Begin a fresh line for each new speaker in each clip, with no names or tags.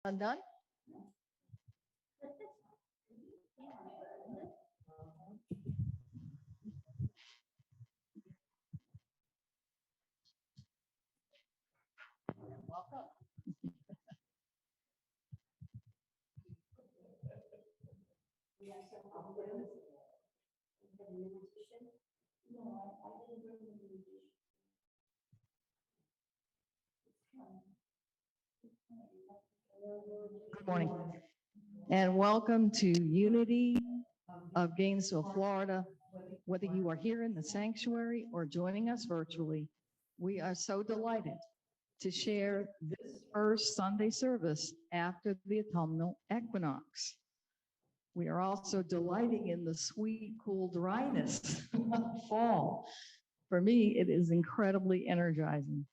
Undone? Welcome. Good morning, and welcome to Unity of Gainesville, Florida. Whether you are here in the sanctuary or joining us virtually, we are so delighted to share this first Sunday service after the autumnal equinox. We are also delighting in the sweet, cool dryness of fall. For me, it is incredibly energizing.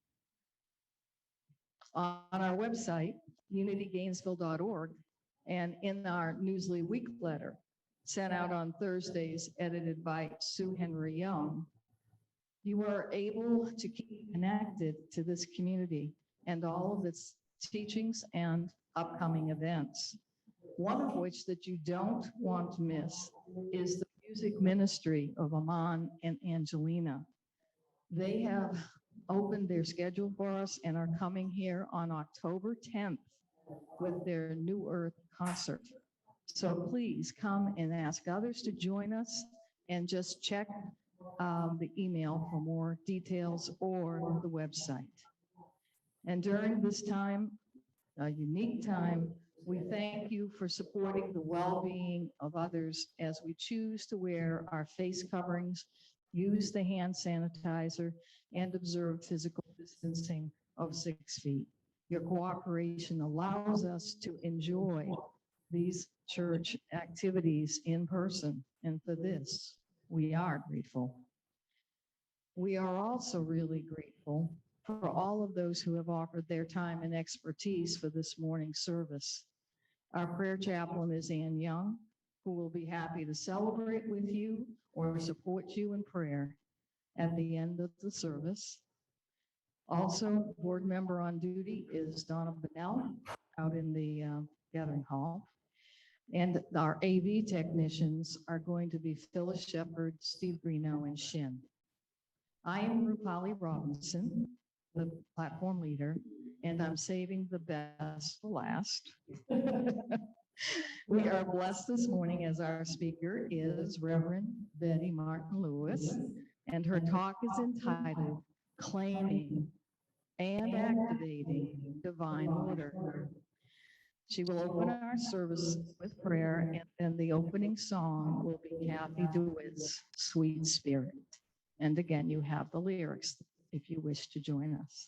On our website, unitygainesville.org, and in our Newsly Week letter, sent out on Thursdays, edited by Sue Henry Young, you are able to keep connected to this community and all of its teachings and upcoming events. One of which that you don't want to miss is the music ministry of Aman and Angelina. They have opened their schedule for us and are coming here on October 10th with their New Earth concert. So please come and ask others to join us, and just check the email for more details or the website. And during this time, a unique time, we thank you for supporting the well-being of others as we choose to wear our face coverings, use the hand sanitizer, and observe physical distancing of 6 feet. Your cooperation allows us to enjoy these church activities in person, and for this, we are grateful. We are also really grateful for all of those who have offered their time and expertise for this morning's service. Our prayer chaplain is Ann Young, who will be happy to celebrate with you or support you in prayer at the end of the service. Also, board member on duty is Donna Bennell out in the gathering hall. And our AV technicians are going to be Phyllis Shepard, Steve Greeno, and Shin. I am Rupali Robinson, the platform leader, and I'm saving the best for last. We are blessed this morning as our speaker is Reverend Betty Martin Lewis, and her talk is entitled Claiming and Activating Divine Order. She will open our service with prayer, and then the opening song will be Kathy DeWitt's Sweet Spirit. And again, you have the lyrics if you wish to join us.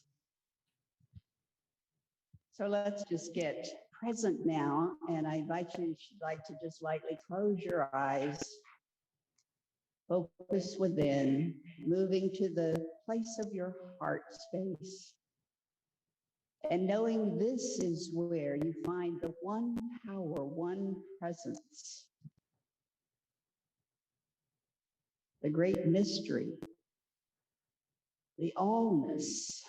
So let's just get present now, and I invite you, if you'd like to just lightly close your eyes, focus within, moving to the place of your heart space, and knowing this is where you find the one power, one presence, the great mystery, the allness,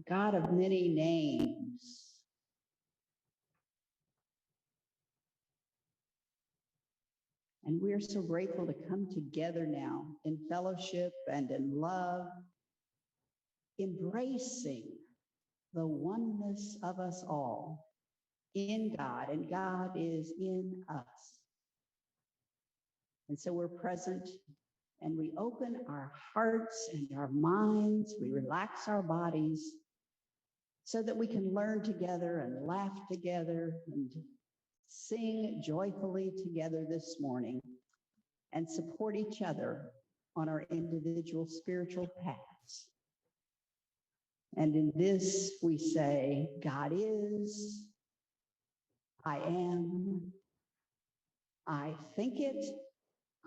God of many names. And we are so grateful to come together now in fellowship and in love, embracing the oneness of us all in God, and God is in us. And so we're present, and we open our hearts and our minds, we relax our bodies so that we can learn together and laugh together and sing joyfully together this morning and support each other on our individual spiritual paths. And in this we say, God is, I am, I think it,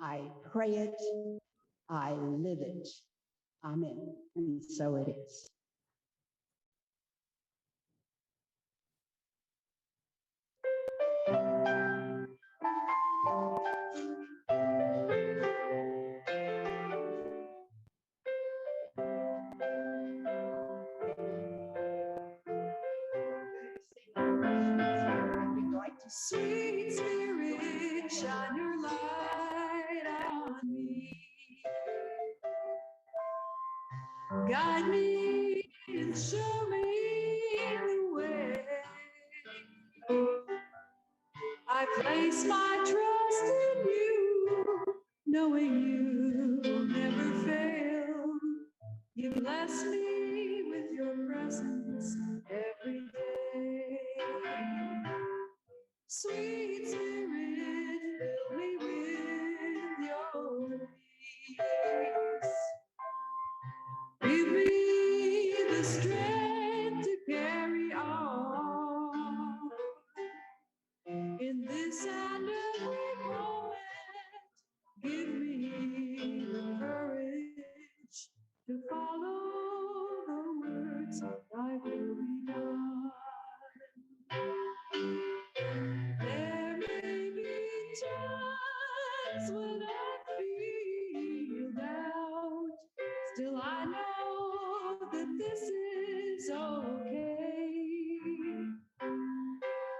I pray it, I live it. Amen. And so it is.
Sweet Spirit, shine your light on me. Guide me and show me the way. I place my trust in you, knowing you will never fail. You bless me with your presence every day. Sweet Spirit, fill me with your peace. Give me the strength to carry on in this and every moment. Give me the courage to follow the words I will be done. There may be times when I feel doubt. Still, I know that this is okay.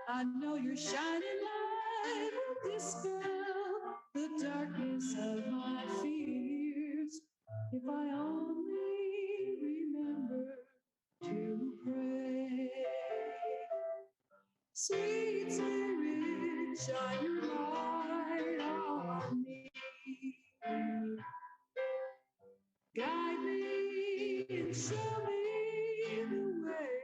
I know your shining light will dispel the darkness of my fears. If I only remember to pray. Sweet Spirit, shine your light on me. Guide me and show me the way.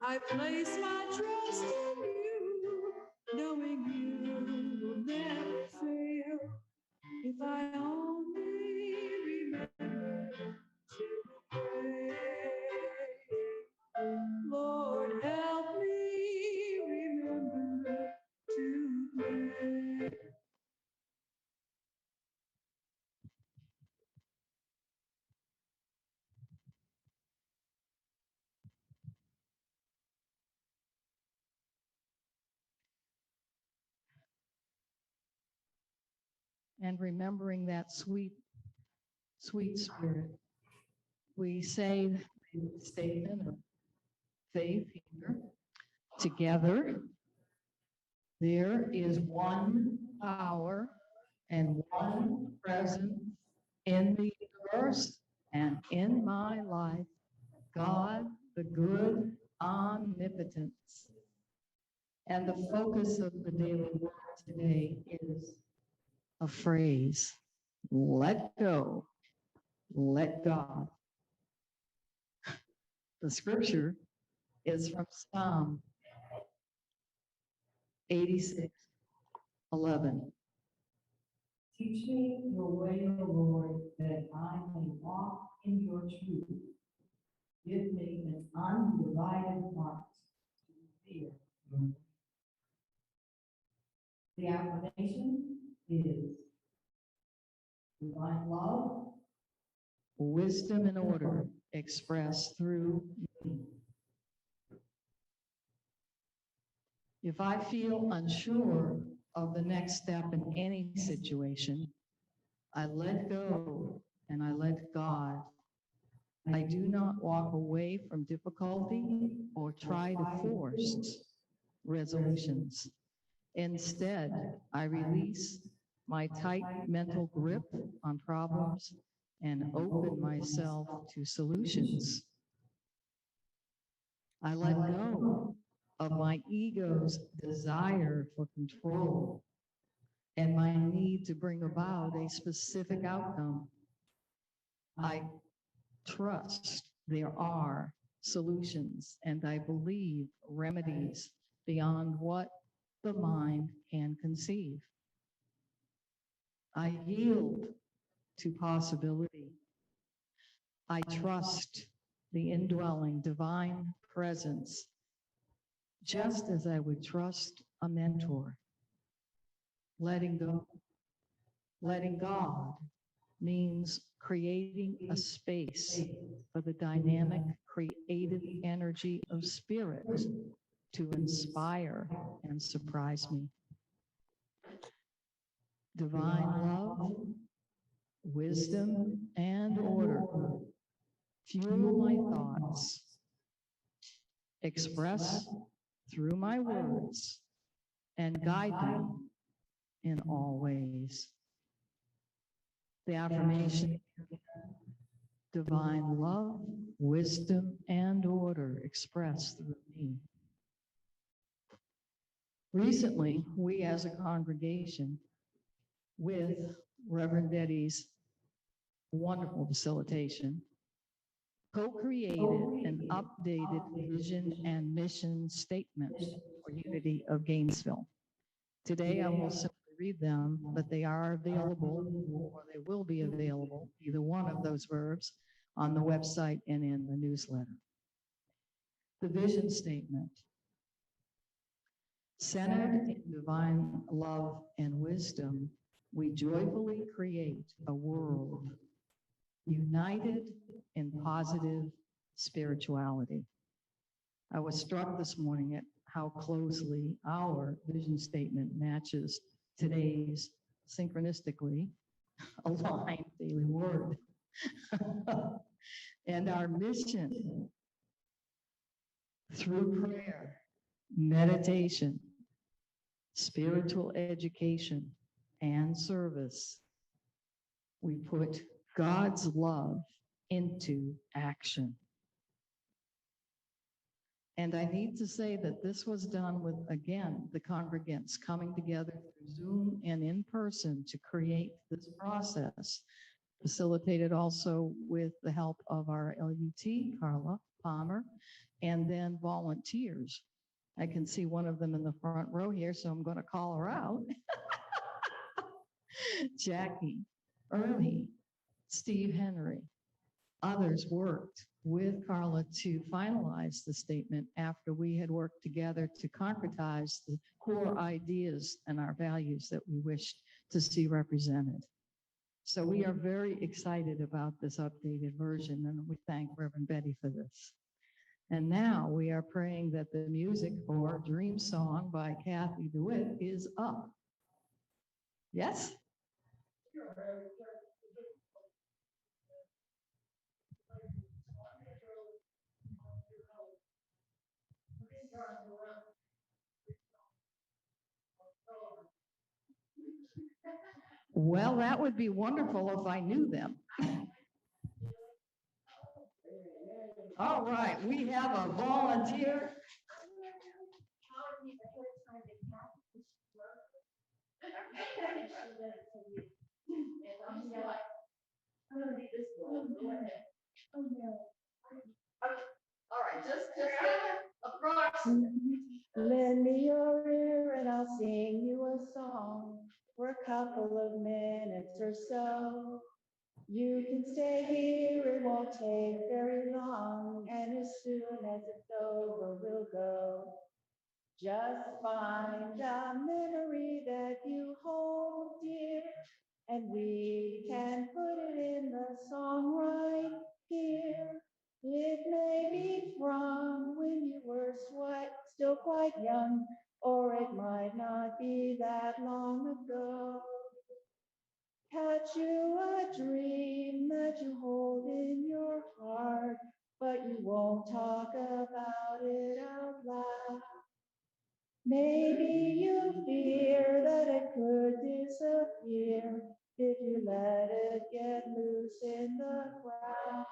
I place my trust in you, knowing you will never fail. If I only remember to pray. Lord, help me remember to pray.
And remembering that sweet, sweet spirit, we say the statement of faith here. Together, there is one power and one presence in the universe and in my life, God, the good omnipotence. And the focus of the daily work today is a phrase: let go, let God. The scripture is from Psalm 86:11. Teach me your way, O Lord, that I may walk in your truth. Give me an undivided heart to fear you. The affirmation is divine love, wisdom, and order expressed through me. If I feel unsure of the next step in any situation, I let go and I let God. I do not walk away from difficulty or try to force resolutions. Instead, I release my tight mental grip on problems and open myself to solutions. I let go of my ego's desire for control and my need to bring about a specific outcome. I trust there are solutions and I believe remedies beyond what the mind can conceive. I yield to possibility. I trust the indwelling divine presence, just as I would trust a mentor. Letting go, letting God means creating a space for the dynamic, creative energy of spirit to inspire and surprise me. Divine love, wisdom, and order fuel my thoughts, express through my words and guide me in all ways. The affirmation: divine love, wisdom, and order expressed through me. Recently, we as a congregation, with Reverend Betty's wonderful facilitation, co-created an updated vision and mission statement for Unity of Gainesville. Today, I will simply read them, but they are available, or they will be available, either one of those verbs, on the website and in the newsletter. The vision statement: centered in divine love and wisdom, we joyfully create a world united in positive spirituality. I was struck this morning at how closely our vision statement matches today's synchronistically aligned daily word. And our mission: through prayer, meditation, spiritual education, and service, we put God's love into action. And I need to say that this was done with, again, the congregants coming together through Zoom and in person to create this process, facilitated also with the help of our LUT, Carla Palmer, and then volunteers. I can see one of them in the front row here, so I'm going to call her out. Jackie, Ernie, Steve Henry. Others worked with Carla to finalize the statement after we had worked together to concretize the core ideas and our values that we wished to see represented. So we are very excited about this updated version, and we thank Reverend Betty for this. And now we are praying that the music for Dream Song by Kathy DeWitt is up. Yes? Well, that would be wonderful if I knew them. All right, we have a volunteer. All right, just approximate.
Lend me your ear and I'll sing you a song for a couple of minutes or so. You can stay here, it won't take very long, and as soon as it's over, we'll go. Just find a memory that you hold dear, and we can put it in the song right here. It may be from when you were still quite young, or it might not be that long ago. Catch you a dream that you hold in your heart, but you won't talk about it out loud. Maybe you fear that it could disappear if you let it get loose in the crowd.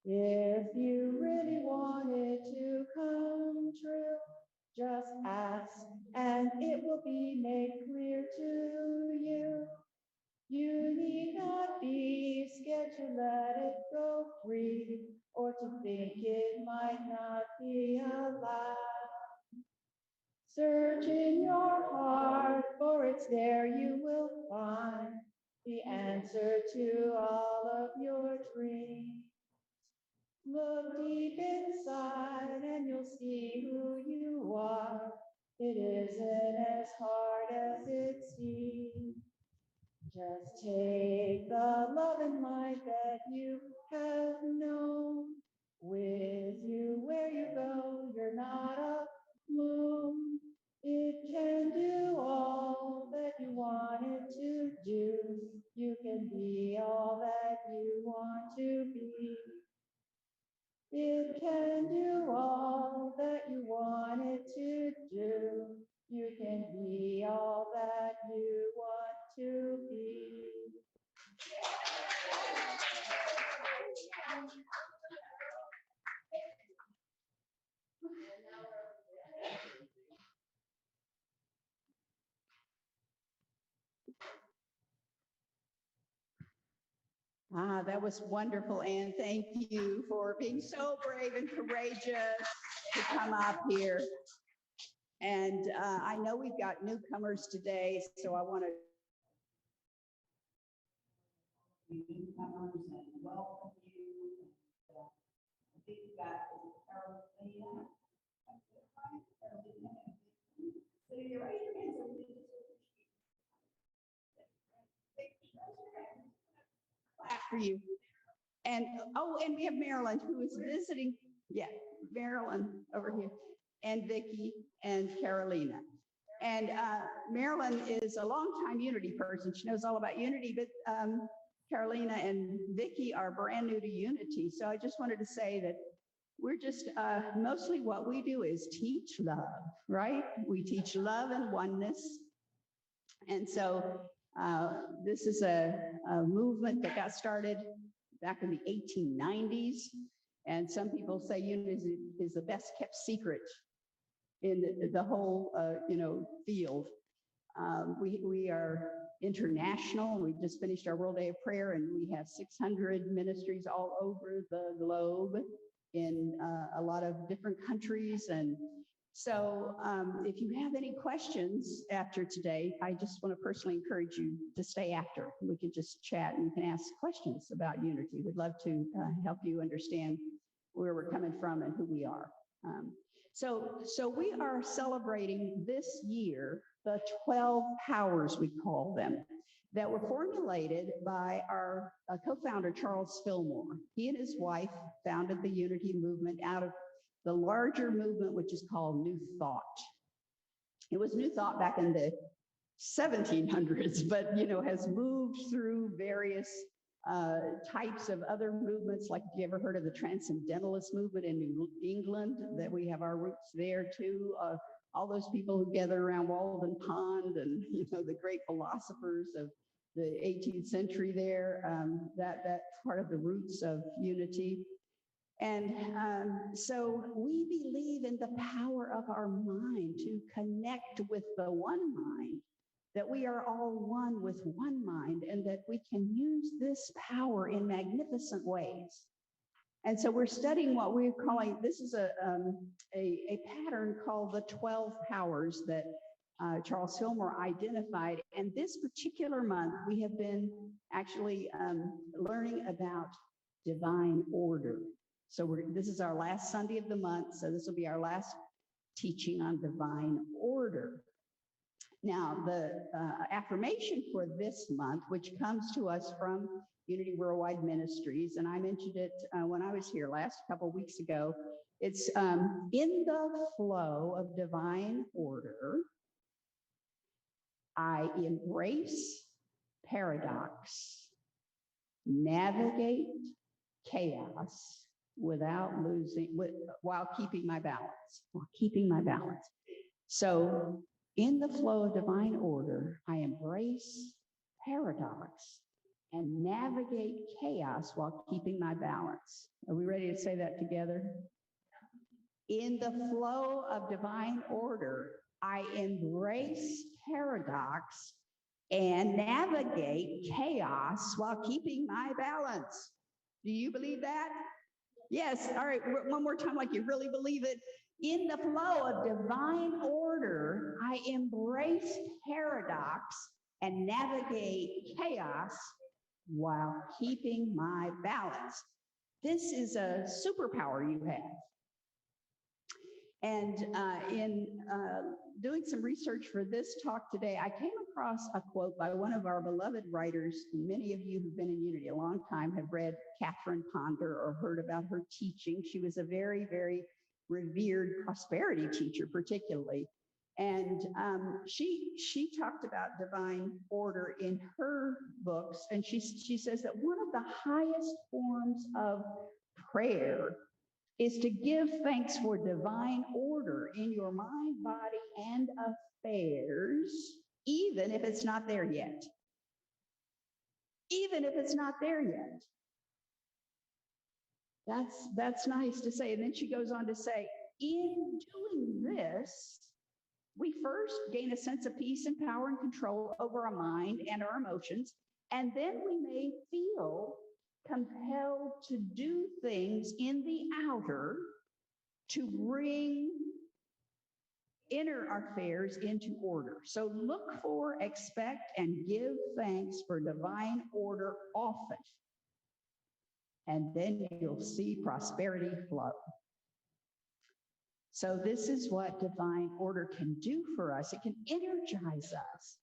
If you really want it to come true, just ask and it will be made clear to you. You need not be scared to let it go free or to think it might not be allowed. Search in your heart, for it's there you will find the answer to all of your dreams. Look deep inside and you'll see who you are. It isn't as hard as it seems. Just take the love and light that you have known with you where you go. You're not alone. It can do all that you want it to do. You can be all that you want to be. It can do all that you want it Ah, that was wonderful, Anne. Thank you for being so brave and courageous to come up here. And I know we've got newcomers today, so I want to newcomers and welcome you. I think we've got Carolina. So you raise your hands so we can clap for you. And oh, and we have Marilyn who is visiting. Yeah, Marilyn over here, and Vicki and Carolina. And Marilyn is a longtime Unity person. She knows all about Unity, but Carolina and Vicki are brand new to Unity. So I just wanted to say that we're just mostly what we do is teach love, right? We teach love and oneness. And so this is a movement that got started back in the 1890s. And some people say Unity is the best kept secret in the whole, field. We are international. We just finished our World Day of Prayer, and we have 600 ministries all over the globe in a lot of different countries. And so if you have any questions after today, I just want to personally encourage you to stay after. We can just chat and you can ask questions about Unity. We'd love to help you understand where we're coming from and who we are. So we are celebrating this year the 12 powers, we call them, that were formulated by our co-founder, Charles Fillmore. He and his wife founded the Unity movement out of the larger movement, which is called New Thought. It was New Thought back in the 1700s, but has moved through various types of other movements. Like, if you ever heard of the Transcendentalist movement in New England, that we have our roots there too. All those people who gather around Walden Pond and the great philosophers of the 18th century there, that's part of the roots of Unity. And so we believe in the power of our mind to connect with the one mind, that we are all one with one mind, and that we can use this power in magnificent ways. And so we're studying what we're calling, this is a pattern called the 12 powers that Charles Fillmore identified. And this particular month, we have been actually learning about divine order. So this is our last Sunday of the month, so this will be our last teaching on divine order. Now, the affirmation for this month, which comes to us from Unity Worldwide Ministries, and I mentioned it when I was here last couple of weeks ago, it's in the flow of divine order, I embrace paradox, navigate chaos while keeping my balance. So in the flow of divine order, I embrace paradox and navigate chaos while keeping my balance. Are we ready to say that together? In the flow of divine order, I embrace paradox and navigate chaos while keeping my balance. Do you believe that? Yes. All right. One more time, like you really believe it. In the flow of divine order, I embrace paradox and navigate chaos while keeping my balance. This is a superpower you have. And in doing some research for this talk today, I came across a quote by one of our beloved writers. Many of you who've been in Unity a long time have read Catherine Ponder or heard about her teaching. She was a very, very revered prosperity teacher, particularly. And she talked about divine order in her books. And she says that one of the highest forms of prayer is to give thanks for divine order in your mind, body, and affairs, even if it's not there yet. Even if it's not there yet. That's nice to say. And then she goes on to say, in doing this, we first gain a sense of peace and power and control over our mind and our emotions, and then we may feel compelled to do things in the outer to bring inner affairs into order. So look for, expect, and give thanks for divine order often. And then you'll see prosperity flow. So this is what divine order can do for us. It can energize us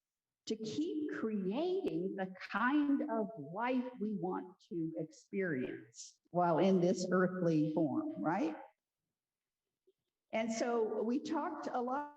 to keep creating the kind of life we want to experience while in this earthly form, right? And so we talked a lot.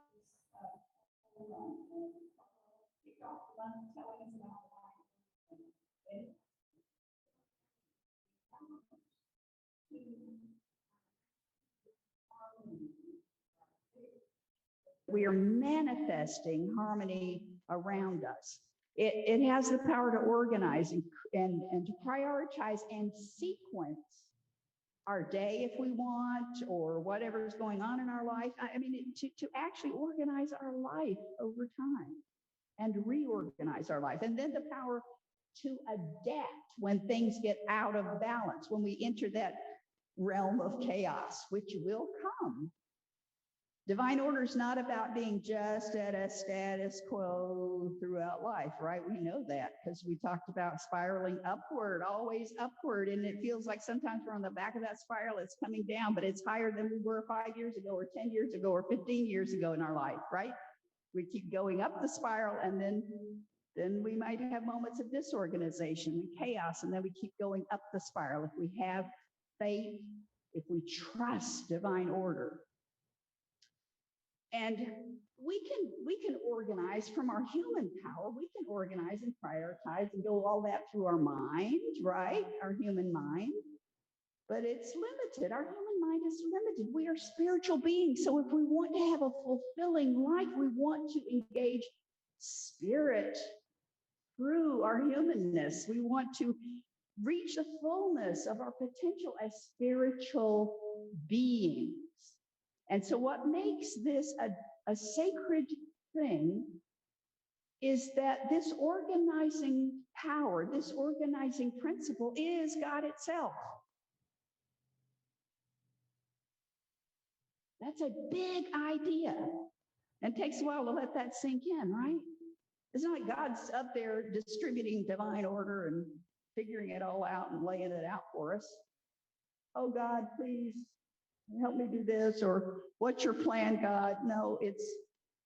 We are manifesting harmony around us. It has the power to organize and to prioritize and sequence our day if we want, or whatever's going on in our life. I mean, to actually organize our life over time and reorganize our life. And then the power to adapt when things get out of balance, when we enter that realm of chaos, which will come. Divine order is not about being just at a status quo throughout life, right? We know that because we talked about spiraling upward, always upward. And it feels like sometimes we're on the back of that spiral, it's coming down, but it's higher than we were 5 years ago or 10 years ago or 15 years ago in our life, right? We keep going up the spiral, and then we might have moments of disorganization and chaos, and then we keep going up the spiral. If we have faith, if we trust divine order. And we can organize from our human power. We can organize and prioritize and go all that through our mind, right? Our human mind. But it's limited. Our human mind is limited. We are spiritual beings. So if we want to have a fulfilling life, we want to engage spirit through our humanness. We want to reach the fullness of our potential as spiritual beings. And so what makes this a sacred thing is that this organizing power, this organizing principle is God itself. That's a big idea. And it takes a while to let that sink in, right? It's not like God's up there distributing divine order and figuring it all out and laying it out for us. Oh, God, please help me do this, or what's your plan, God? No,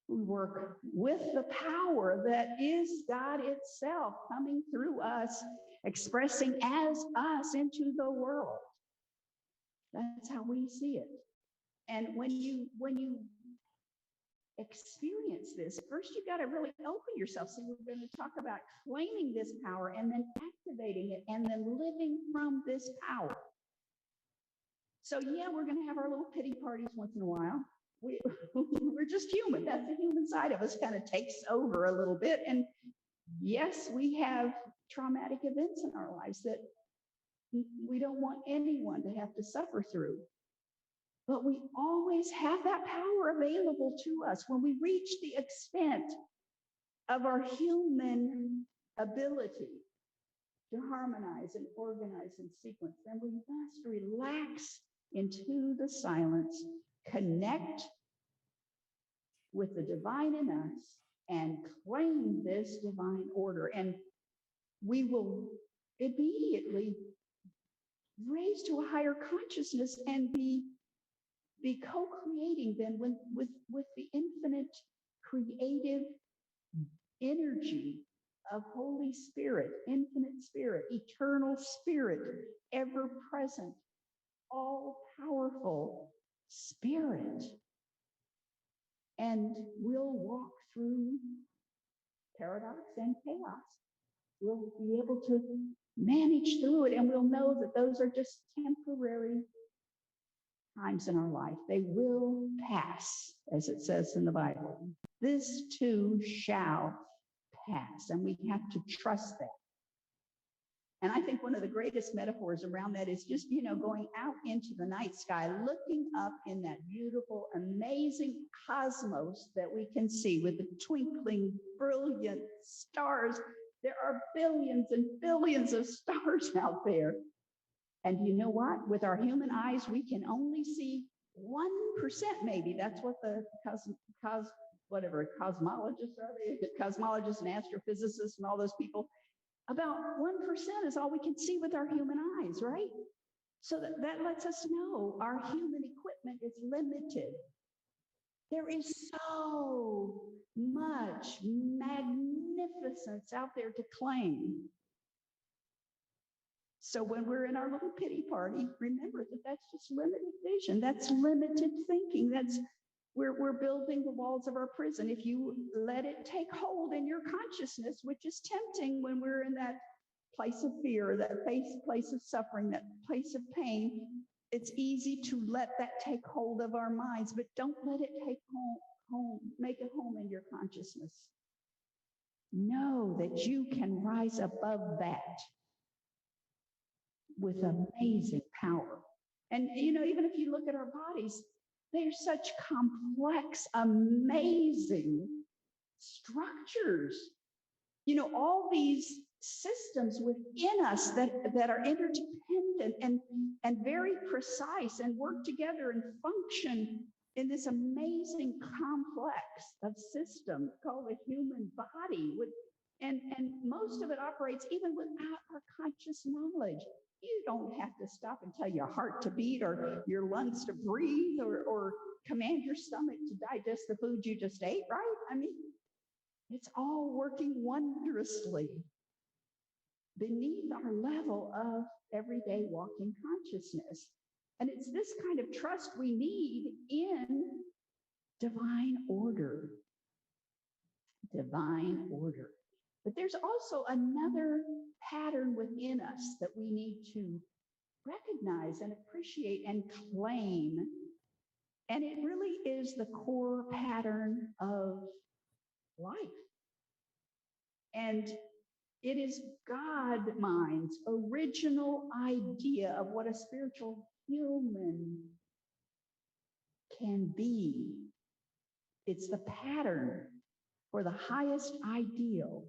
we work with the power that is God itself coming through us, expressing as us into the world. That's how we see it. And when you experience this, first you got to really open yourself. So we're going to talk about claiming this power and then activating it and then living from this power. So yeah, we're going to have our little pity parties once in a while. We're just human. That's the human side of us kind of takes over a little bit. And yes, we have traumatic events in our lives that we don't want anyone to have to suffer through. But we always have that power available to us when we reach the extent of our human ability to harmonize and organize and sequence. Then we must relax into the silence, connect with the divine in us, and claim this divine order. And we will immediately raise to a higher consciousness and be co-creating then with the infinite creative energy of Holy Spirit, infinite spirit, eternal spirit, ever present, all powerful spirit. And we'll walk through paradox and chaos. We'll be able to manage through it, and we'll know that those are just temporary times in our life. They will pass, as it says in the Bible. This too shall pass, and we have to trust that. And I think one of the greatest metaphors around that is just, going out into the night sky, looking up in that beautiful, amazing cosmos that we can see with the twinkling, brilliant stars There are billions and billions of stars out there. And you know what? With our human eyes, we can only see 1% maybe. That's what the cosmologists are, cosmologists and astrophysicists and all those people. About 1% is all we can see with our human eyes, right? So that lets us know our human equipment is limited. There is so much magnificence out there to claim. So when we're in our little pity party, remember that that's just limited vision. That's limited thinking. That's we're building the walls of our prison. If you let it take hold in your consciousness, which is tempting when we're in that place of fear, that place of suffering, that place of pain, it's easy to let that take hold of our minds, but don't let it take make a home in your consciousness. Know that you can rise above that with amazing power. And, you know, even if you look at our bodies, they're such complex, amazing structures. You know, all these systems within us that are interdependent and very precise and work together and function in this amazing complex of system called the human body. And most of it operates even without our conscious knowledge. You don't have to stop and tell your heart to beat or your lungs to breathe or command your stomach to digest the food you just ate, right? I mean, it's all working wondrously beneath our level of everyday walking consciousness. And it's this kind of trust we need in divine order. Divine order. But there's also another pattern within us that we need to recognize and appreciate and claim. And it really is the core pattern of life. And it is God mind's original idea of what a spiritual human can be. It's the pattern for the highest ideal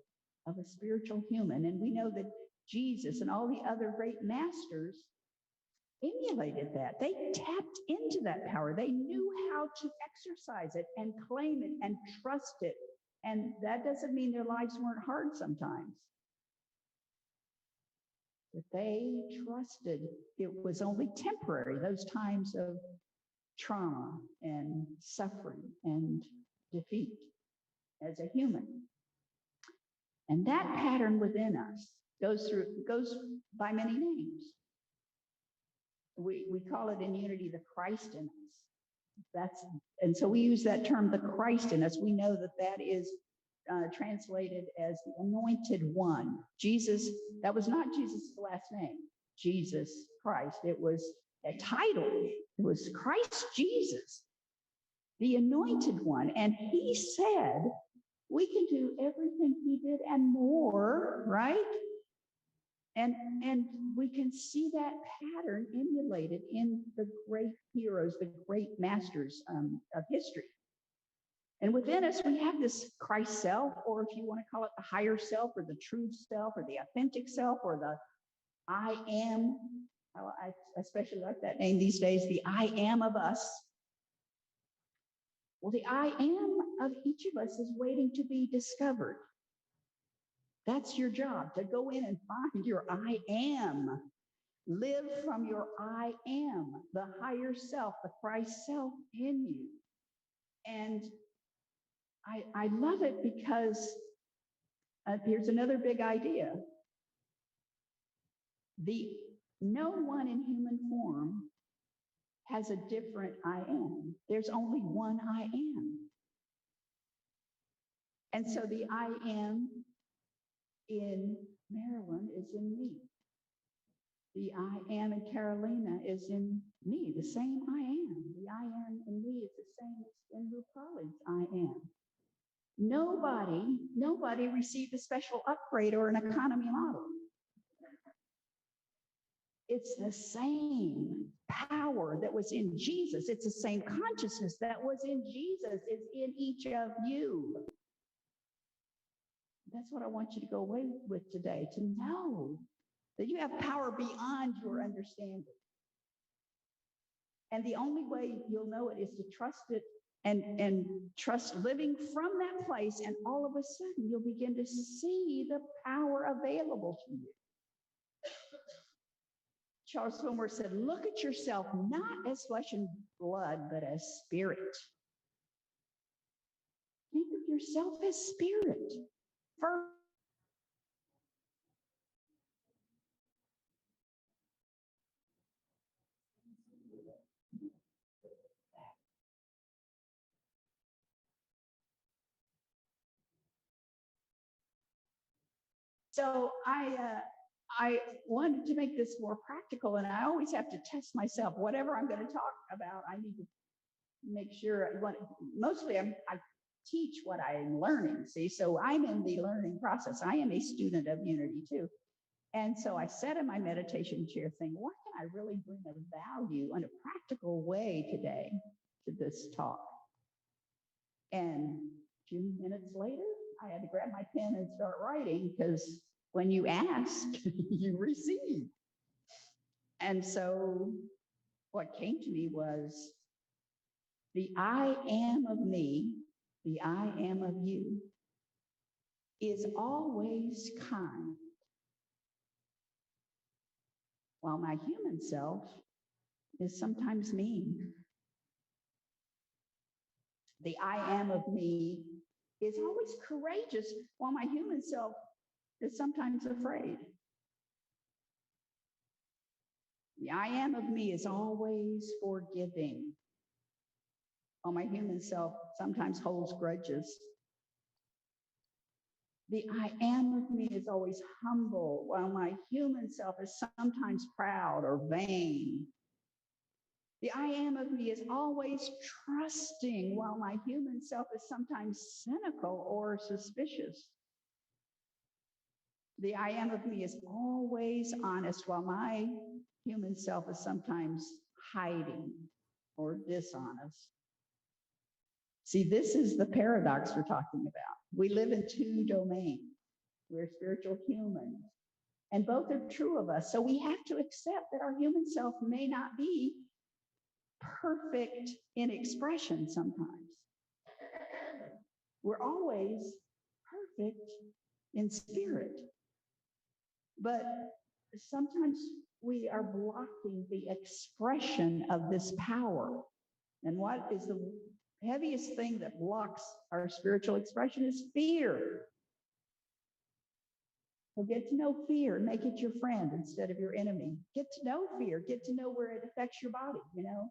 of a spiritual human. And we know that Jesus and all the other great masters emulated that. They tapped into that power. They knew how to exercise it and claim it and trust it. And that doesn't mean their lives weren't hard sometimes. But they trusted it was only temporary, those times of trauma and suffering and defeat as a human. And that pattern within us goes by many names. We call it in Unity the Christ in us. And so we use that term, the Christ in us. We know that is translated as the anointed one. Jesus, that was not Jesus' last name, Jesus Christ. It was a title. It was Christ Jesus, the anointed one. And he said, we can do everything he did and more, right? And we can see that pattern emulated in the great heroes, the great masters of history. And within us, we have this Christ self, or if you want to call it the higher self, or the true self, or the authentic self, or the I am. I especially like that name these days, the I am of us. Well, the I am of each of us is waiting to be discovered. That's your job, to go in and find your I am. Live from your I am, the higher self, the Christ self in you. And I love it because here's another big idea. No one in human form has a different I am. There's only one I am. And so the I am in Marilyn is in me. The I am in Carolina is in me, the same I am. The I am in me is the same as in Rupaul's I am. Nobody received a special upgrade or an economy model. It's the same power that was in Jesus. It's the same consciousness that was in Jesus is in each of you. That's what I want you to go away with today, to know that you have power beyond your understanding. And the only way you'll know it is to trust it and trust living from that place. And all of a sudden, you'll begin to see the power available to you. Charles Fillmore said, look at yourself not as flesh and blood, but as spirit. Think of yourself as spirit. First, so I wanted to make this more practical, and I always have to test myself. Whatever I'm going to talk about, I need to make sure. Mostly, I teach what I'm learning. See, so I'm in the learning process. I am a student of Unity too, and so I said in my meditation chair thing, what can I really bring of value in a practical way today to this talk? And a few minutes later, I had to grab my pen and start writing, because when you ask, you receive. And so what came to me was the I am of me, the I am of you, is always kind, while my human self is sometimes mean. The I am of me is always courageous, while my human self is sometimes afraid. The I am of me is always forgiving, while my human self sometimes holds grudges. The I am of me is always humble, while my human self is sometimes proud or vain. The I am of me is always trusting, while my human self is sometimes cynical or suspicious. The I am of me is always honest, while my human self is sometimes hiding or dishonest. See, this is the paradox we're talking about. We live in two domains. We're spiritual humans, and both are true of us. So we have to accept that our human self may not be perfect in expression sometimes. We're always perfect in spirit. But sometimes we are blocking the expression of this power. And what is the heaviest thing that blocks our spiritual expression is fear. So get to know fear, make it your friend instead of your enemy. Get to know fear, get to know where it affects your body. You know,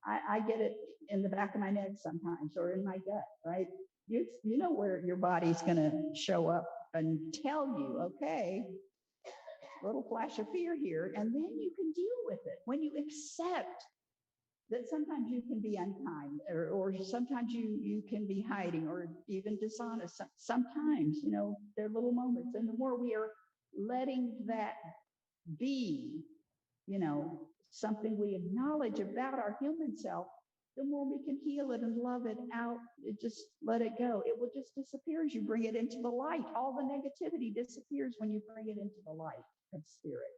I get it in the back of my neck sometimes, or in my gut, right? You know where your body's going to show up and tell you, okay, little flash of fear here, and then you can deal with it. When you accept that sometimes you can be unkind, or sometimes you can be hiding or even dishonest. Sometimes, you know, there are little moments, and the more we are letting that be, you know, something we acknowledge about our human self, the more we can heal it and love it out. Just let it go. It will just disappear as you bring it into the light. All the negativity disappears when you bring it into the light of spirit.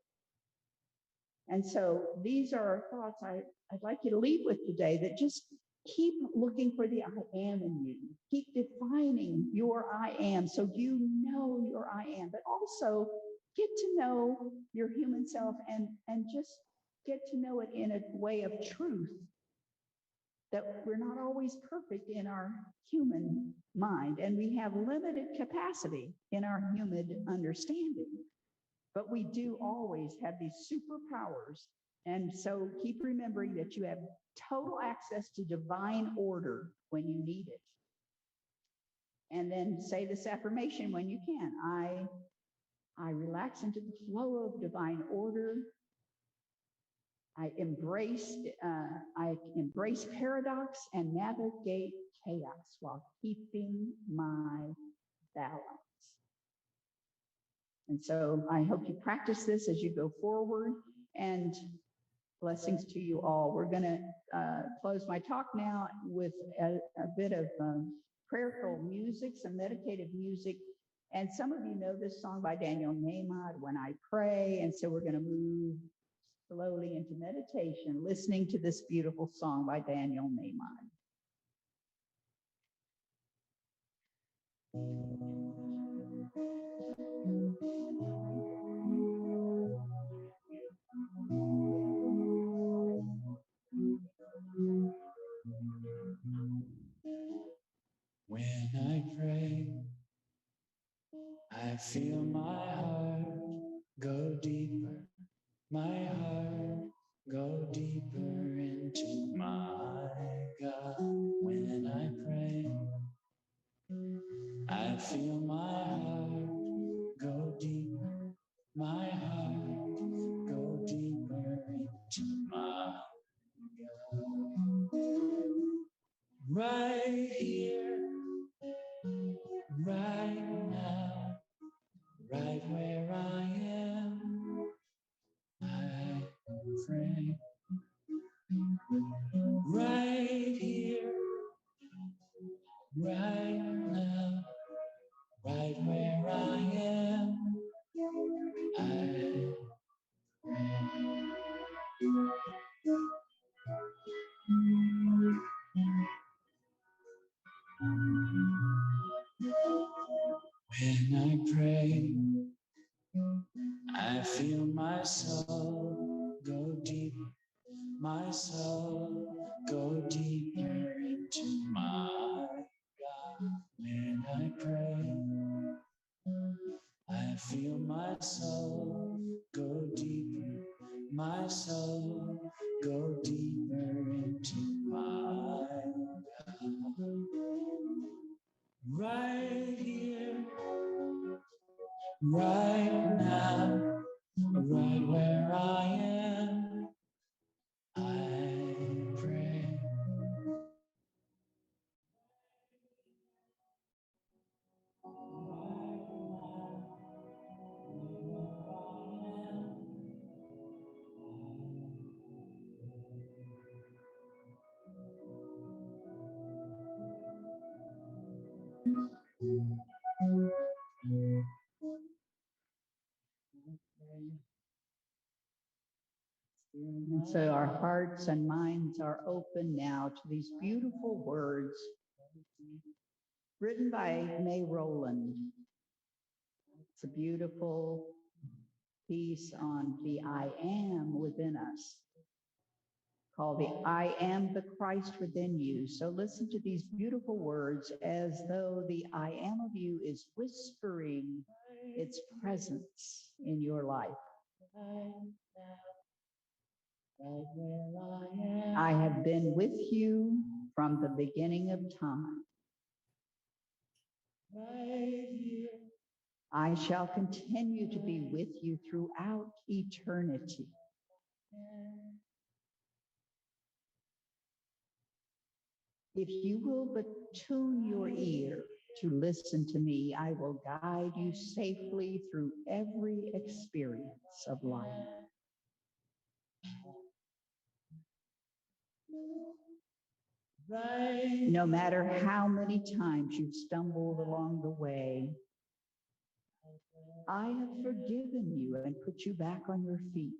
And so these are our thoughts I'd like you to leave with today, that just keep looking for the I am in you. Keep defining your I am so you know your I am, but also get to know your human self and just get to know it in a way of truth, that we're not always perfect in our human mind, and we have limited capacity in our human understanding. But we do always have these superpowers. And so keep remembering that you have total access to divine order when you need it. And then say this affirmation when you can. I relax into the flow of divine order. I embrace paradox and navigate chaos while keeping my balance. And so I hope you practice this as you go forward, and blessings to you all. We're going to close my talk now with a bit of prayerful music, some meditative music, And some of you know this song by Daniel Nahmod, When I Pray. And so we're going to move slowly into meditation, listening to this beautiful song by Daniel Nahmod.
When I pray, I feel my heart go deeper, my heart go deeper into my God. When I pray, I feel my heart go deeper, my heart go deeper into my God. Right here, right now, right where I am, I pray. Right here, right now, right where I am, I when I pray, I feel my soul go deep, my soul go deeper into my God. When I pray, I feel my soul go deeper, my soul go deeper into my God. Right here, right now, right where I am, I pray.
And so our hearts and minds are open now to these beautiful words written by May Rowland. It's a beautiful piece on the I am within us, called the I am the Christ within you. So listen to these beautiful words as though the I am of you is whispering its presence in your life. I have been with you from the beginning of time. I shall continue to be with you throughout eternity. If you will but tune your ear to listen to me, I will guide you safely through every experience of life. No matter how many times you've stumbled along the way, I have forgiven you and put you back on your feet.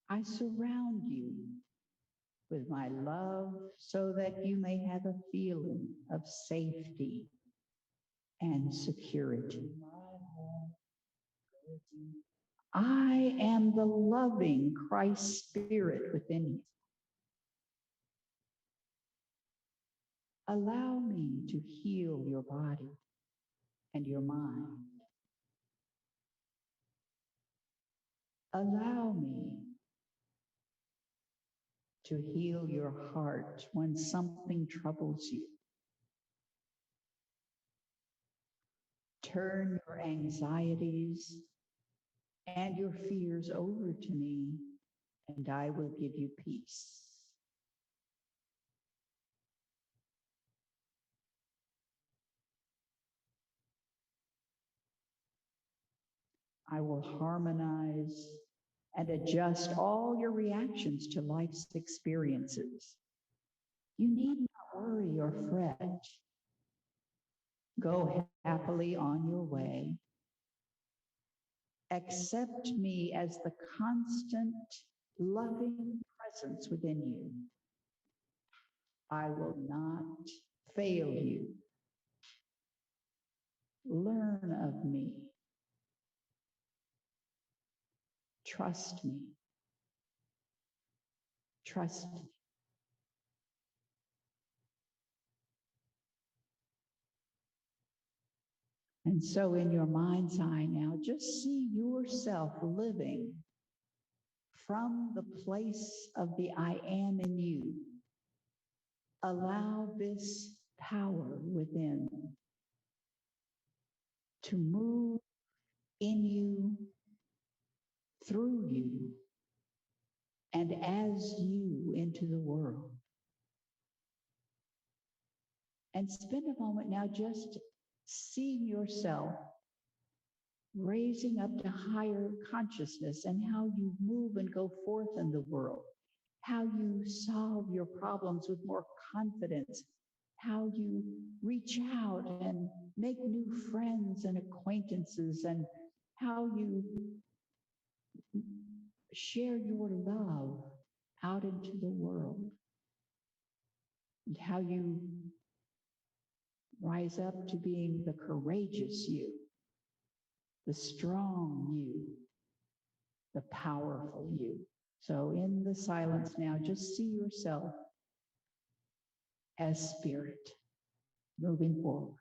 I surround you with my love so that you may have a feeling of safety and security. I am the loving Christ Spirit within you. Allow me to heal your body and your mind. Allow me to heal your heart when something troubles you. Turn your anxieties and your fears over to me, and I will give you peace. I will harmonize and adjust all your reactions to life's experiences. You need not worry or fret. Go happily on your way. Accept me as the constant, loving presence within you. I will not fail you. Learn of me. Trust me. Trust me. And so in your mind's eye now, just see yourself living from the place of the I am in you. Allow this power within to move in you, through you, and as you into the world. And spend a moment now just seeing yourself raising up to higher consciousness and how you move and go forth in the world, how you solve your problems with more confidence, how you reach out and make new friends and acquaintances, and how you share your love out into the world, and how you rise up to being the courageous you, the strong you, the powerful you. So in the silence now, just see yourself as spirit moving forward.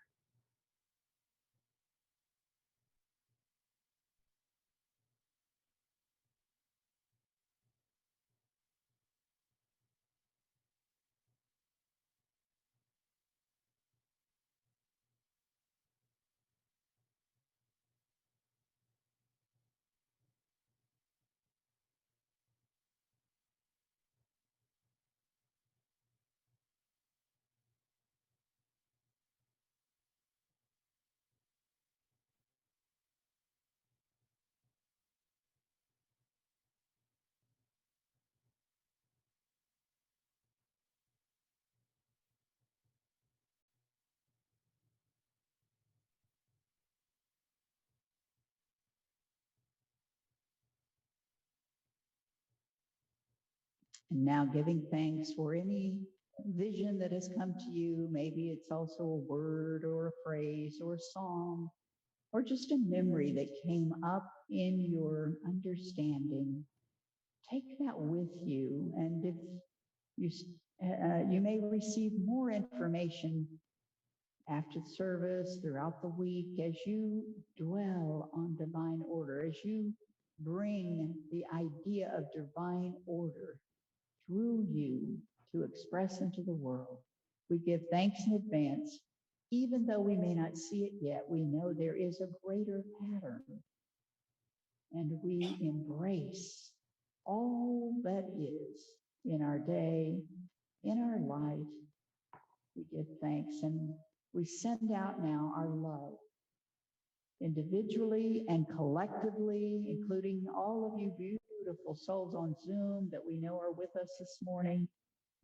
And now giving thanks for any vision that has come to you. Maybe it's also a word or a phrase or a song or just a memory that came up in your understanding. Take that with you. And if you, you may receive more information after the service, throughout the week, as you dwell on divine order, as you bring the idea of divine order through you to express into the world. We give thanks in advance. Even though we may not see it yet, we know there is a greater pattern, and we embrace all that is in our day, in our life. We give thanks, and we send out now our love, individually and collectively, including all of you beautiful souls on Zoom that we know are with us this morning,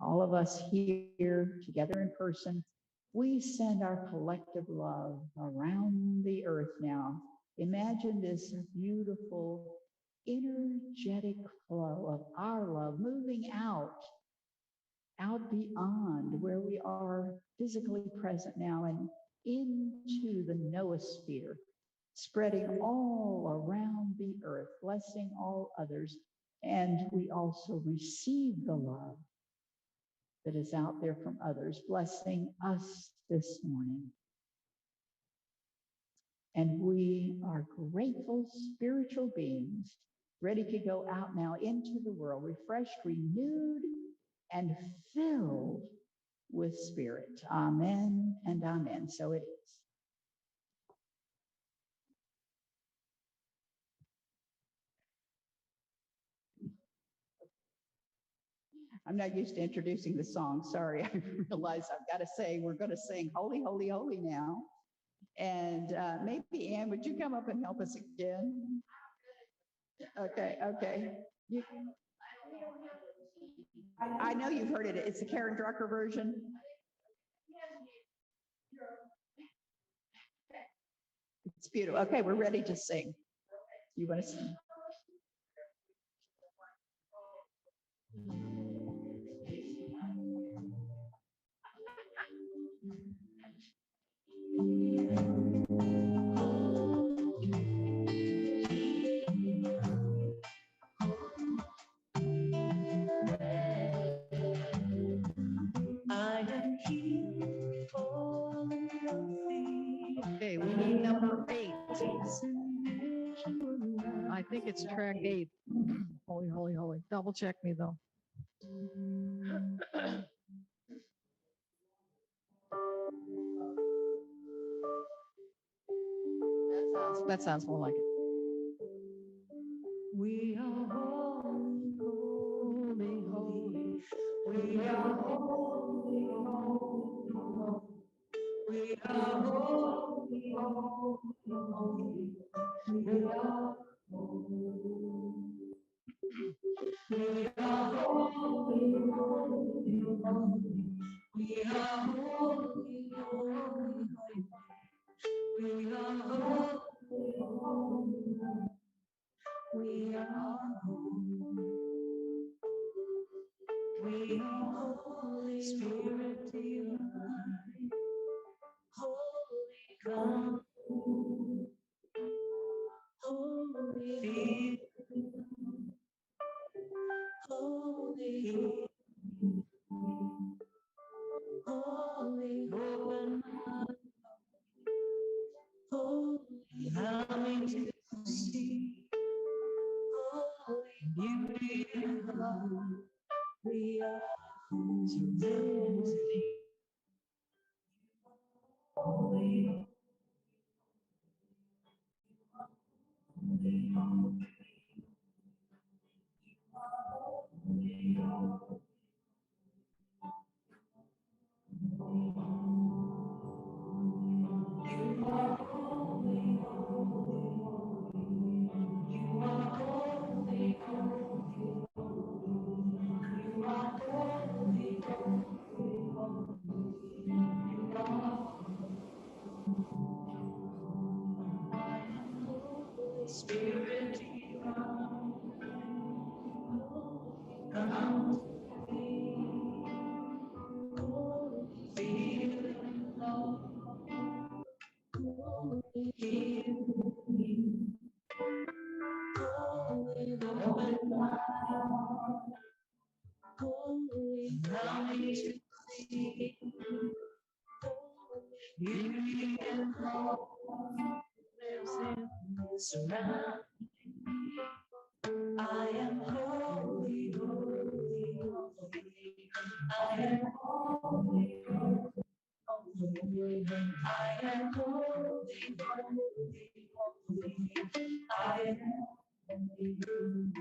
all of us here together in person. We send our collective love around the earth now. Imagine this beautiful, energetic flow of our love moving out beyond where we are physically present now and into the noosphere, spreading all around the earth, blessing all others. And we also receive the love that is out there from others, blessing us this morning. And we are grateful spiritual beings, ready to go out now into the world, refreshed, renewed, and filled with spirit. Amen and amen. So it is. I'm not used to introducing the song. Sorry, I realize I've got to say, we're going to sing Holy, Holy, Holy now. And maybe, Ann, would you come up and help us again? Okay. I know you've heard it. It's the Karen Drucker version. It's beautiful. Okay, we're ready to sing. You want to sing?
Okay, we need number 8. I think it's track 8. Holy, holy, holy. Double check me though. That sounds more like it. We are holy, holy, holy. We are holy, holy, holy. We are holy, holy, holy. We are we are holy, holy, holy. We are holy, holy, holy. We are holy, holy. We are holy. We are Holy Spirit divine. Holy come. Holy feel. Holy. Holy open up. Holy allow me to see. Holy beauty and love. We are holy. Holy. Spirit divine, come to me. Holy feel love. Holy heal me. Holy open my heart. Holy allow me to see. Holy beauty and hope lives in surround. I am holy, holy, holy. I am holy, holy, holy. I am holy, holy, holy. I am holy, holy,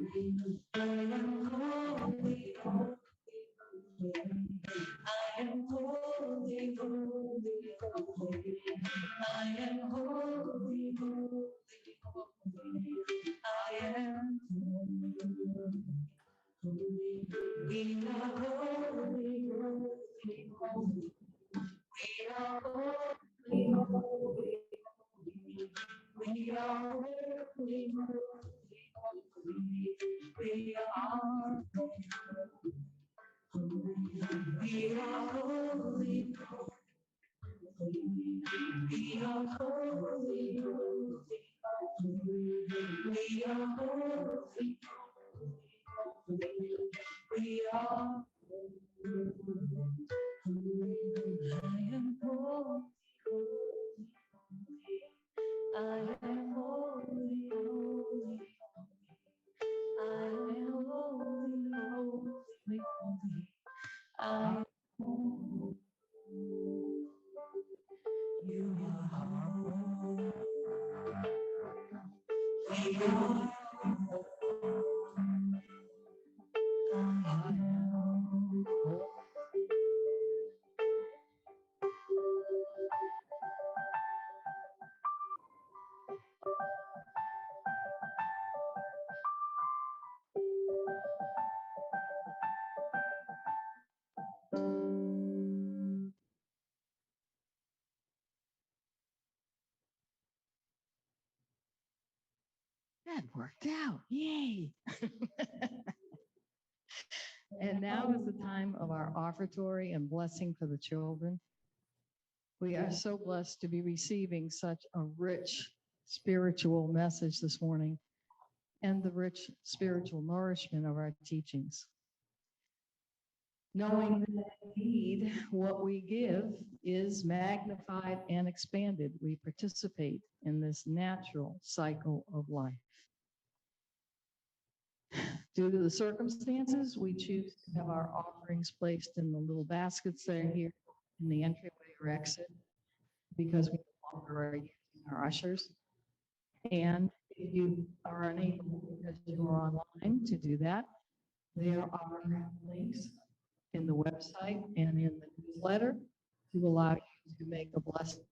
holy. I am holy, holy, holy. I am holy, holy, holy. I am holy, holy, holy. I am holy, holy. We are holy, holy, holy. We are holy, holy, holy. We are holy, holy, holy. We are holy. We are holy, we are holy, holy, holy. We are holy, holy. We are holy. I am holy, holy. I am holy, holy. I am holy, holy, holy. I am holy. You are holy. We are worked out. Yay. And now is the time of our offertory and blessing for the children. We are so blessed to be receiving such a rich spiritual message this morning and the rich spiritual nourishment of our teachings. Knowing that indeed what we give is magnified and expanded, we participate in this natural cycle of life. Due to the circumstances, we choose to have our offerings placed in the little baskets that are here in the entryway or exit because we no longer are using our ushers. And if you are unable, because you are online, to do that, there are links in the website and in the newsletter to allow you to make a blessing.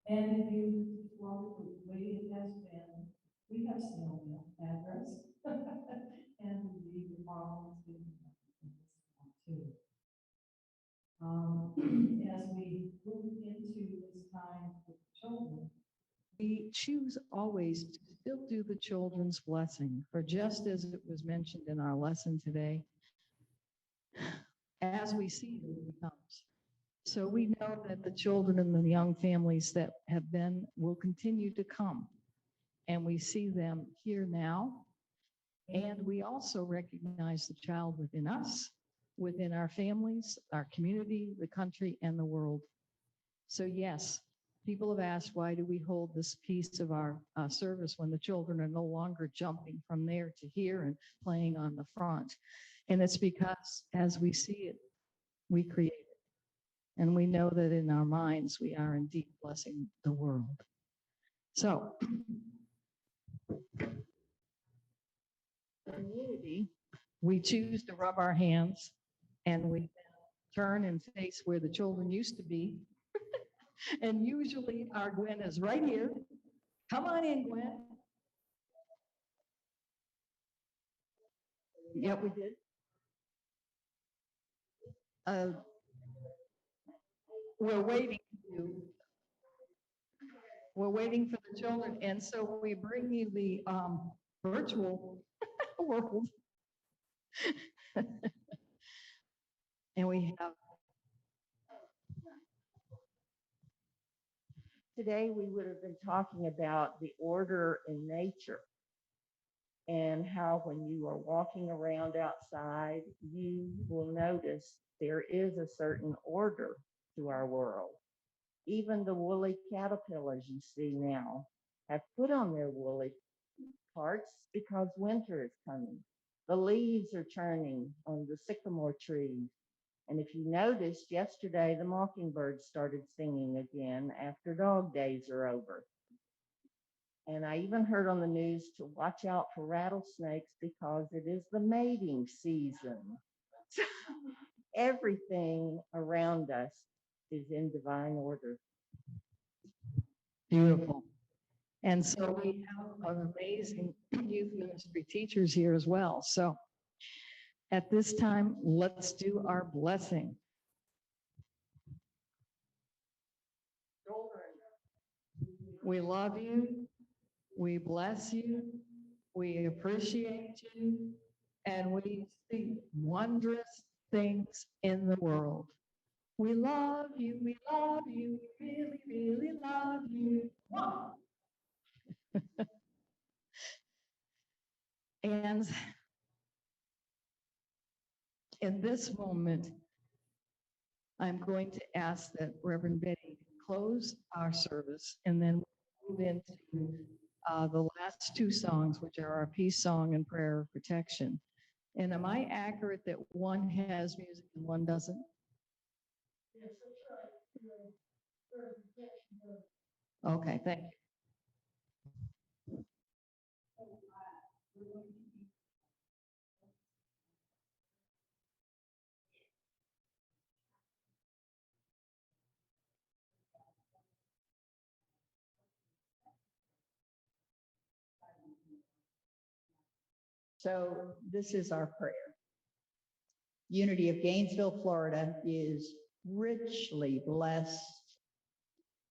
And if you want to wait has been, we have snail mail address. And we leave the following too. As we move into this time with children, we choose always to still do the children's blessing, for just as it was mentioned in our lesson today, as we see it, it comes. So we know that the children and the young families that have been will continue to come. And we see them here now. And we also recognize the child within us, within our families, our community, the country, and the world. So yes, people have asked, why do we hold this piece of our service when the children are no longer jumping from there to here and playing on the front? And it's because as we see it, we create it. And we know that in our minds, we are indeed blessing the world. So, in unity, we choose to rub our hands and we turn and face where the children used to be. And usually our Gwen is right here. Come on in, Gwen. Yeah, we did. We're waiting for you. We're waiting for the children. And so we bring you the virtual world. And we have.
Today, we would have been talking about the order in nature and how when you are walking around outside, you will notice there is a certain order to our world. Even the woolly caterpillars you see now have put on their woolly parts because winter is coming. The leaves are turning on the sycamore trees. And if you noticed, yesterday the mockingbirds started singing again after dog days are over. And I even heard on the news to watch out for rattlesnakes because it is the mating season. So everything around us is in divine order.
Beautiful. And so we have an amazing youth ministry teachers here as well. So at this time, let's do our blessing. We love you. We bless you. We appreciate you. And we see wondrous things in the world. We love you. We love you. We really, really love you. Wow. And in this moment, I'm going to ask that Reverend Betty close our service and then move into the last two songs, which are our peace song and prayer of protection. And am I accurate that one has music and one doesn't? Yes, that's right. Okay, thank you.
So this is our prayer. Unity of Gainesville, Florida is richly blessed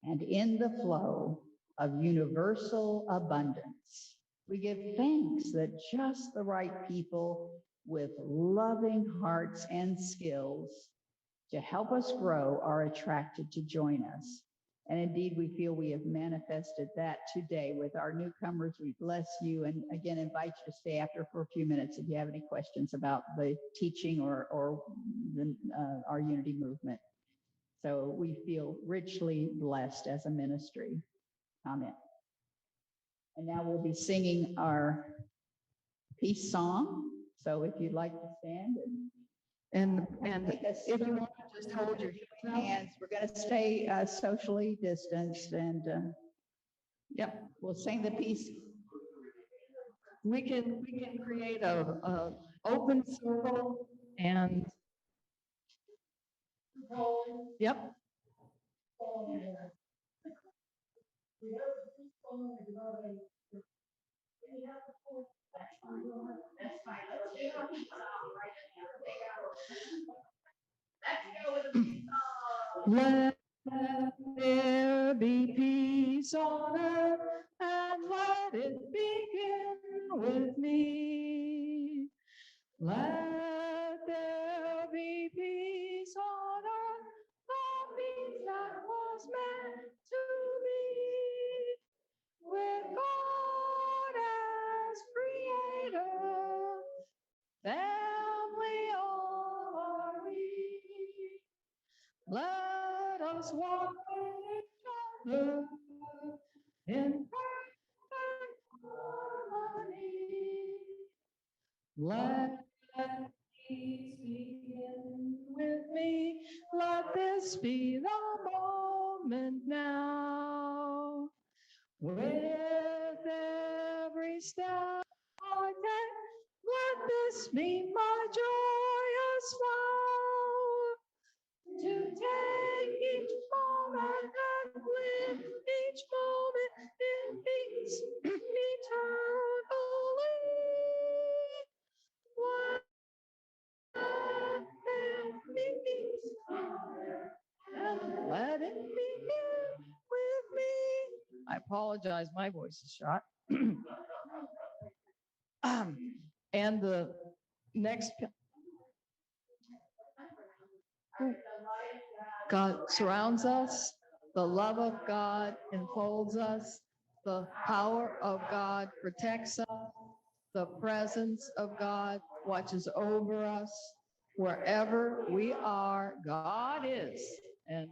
and in the flow of universal abundance. We give thanks that just the right people with loving hearts and skills to help us grow are attracted to join us. And indeed, we feel we have manifested that today with our newcomers. We bless you and again invite you to stay after for a few minutes if you have any questions about the teaching or our unity movement. So we feel richly blessed as a ministry. Amen. And now we'll be singing our peace song. So if you'd like to stand
And
take us
if you want to just hold your
hands, we're going to stay socially distanced and
yep,
we'll sing the peace.
we can create a open circle and yep. Let there be peace on earth and let it begin with me. Let there be peace on earth, the peace that was meant to be. With God as creator, family all are we. Let us walk with each other in perfect harmony. Let peace begin with me. Let this be the moment now. With every step I take, let this be my joyous vow. To take each moment and live each moment in peace eternally. Let there be peace and let it begin with me. I apologize, my voice is shot. And the next God surrounds us, the love of God enfolds us, the power of God protects us, the presence of God watches over us. Wherever we are, God is. And